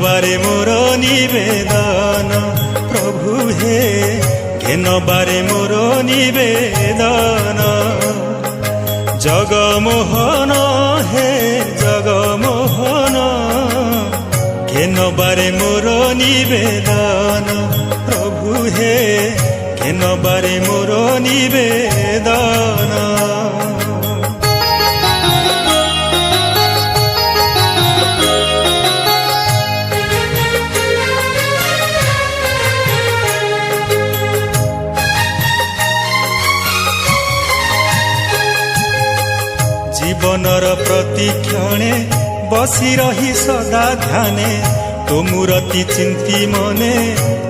बारे मोर निवेदन प्रभु हे घेन बारे मोर निवेदन जगमोहन हे जगमोहन घेन बारे मोर निवेदन प्रभु हे घेन बारे मोर निवेदन जीवनर प्रतिक्षणे बसी रही सदा ध्याने तो मूर्ति चिंती मने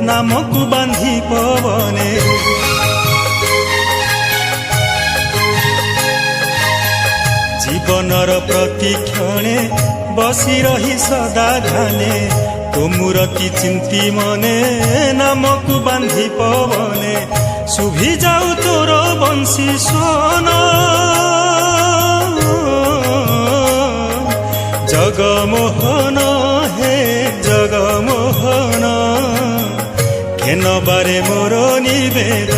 नामक बांधी पवने जीवनर प्रतिक्षणे बसी रही सदा ध्याने तो मूर्ति चिंती मने नामक बांधी पवने शुभी जाऊ तोर बंशी सोना जगमोहन हे जगमोहन घेन बारे मोर निवेदन